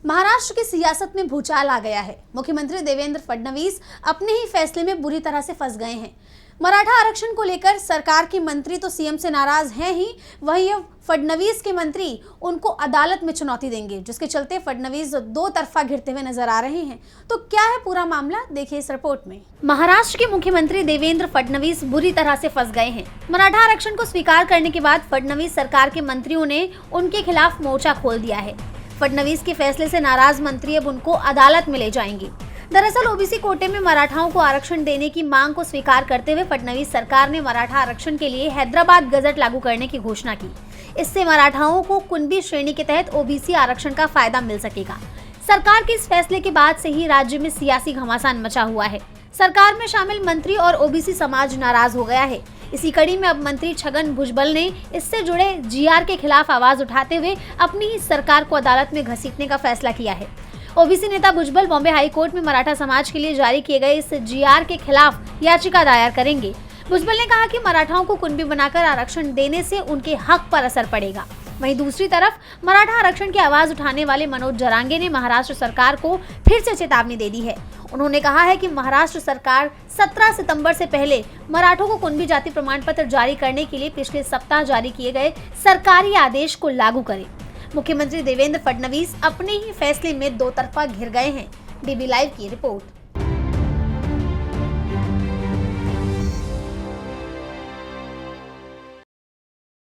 महाराष्ट्र की सियासत में भूचाल आ गया है। मुख्यमंत्री देवेंद्र फडणवीस अपने ही फैसले में बुरी तरह से फंस गए हैं। मराठा आरक्षण को लेकर सरकार के मंत्री तो सीएम से नाराज हैं ही, वहीं अब फडणवीस के मंत्री उनको अदालत में चुनौती देंगे, जिसके चलते फडणवीस दो तरफा घिरते हुए नजर आ रहे हैं। तो क्या है पूरा मामला, देखिए इस रिपोर्ट में। महाराष्ट्र के मुख्यमंत्री देवेंद्र फडणवीस बुरी तरह से फंस गए हैं। मराठा आरक्षण को स्वीकार करने के बाद फडणवीस सरकार के मंत्रियों ने उनके खिलाफ मोर्चा खोल दिया है। फडणवीस के फैसले से नाराज मंत्री अब उनको अदालत में ले जाएंगे। दरअसल ओबीसी कोटे में मराठाओं को आरक्षण देने की मांग को स्वीकार करते हुए फडणवीस सरकार ने मराठा आरक्षण के लिए हैदराबाद गजट लागू करने की घोषणा की। इससे मराठाओं को कुणबी श्रेणी के तहत ओबीसी आरक्षण का फायदा मिल सकेगा। सरकार के इस फैसले के बाद से ही राज्य में सियासी घमासान मचा हुआ है। सरकार में शामिल मंत्री और ओबीसी समाज नाराज हो गया है। इसी कड़ी में अब मंत्री छगन भुजबल ने इससे जुड़े जीआर के खिलाफ आवाज उठाते हुए अपनी ही सरकार को अदालत में घसीटने का फैसला किया है। ओबीसी नेता भुजबल बॉम्बे हाई कोर्ट में मराठा समाज के लिए जारी किए गए इस जीआर के खिलाफ याचिका दायर करेंगे। भुजबल ने कहा कि मराठाओं को कुणबी बनाकर आरक्षण देने से उनके हक पर असर पड़ेगा। वहीं दूसरी तरफ मराठा आरक्षण की आवाज उठाने वाले मनोज जरांगे ने महाराष्ट्र सरकार को फिर से चेतावनी दे दी है। उन्होंने कहा है कि महाराष्ट्र सरकार 17 सितंबर से पहले मराठों को कुणबी जाति प्रमाण पत्र जारी करने के लिए पिछले सप्ताह जारी किए गए सरकारी आदेश को लागू करे। मुख्यमंत्री देवेंद्र फडणवीस अपने ही फैसले में दो तरफा घिर गए हैं। डीबी लाइव की रिपोर्ट।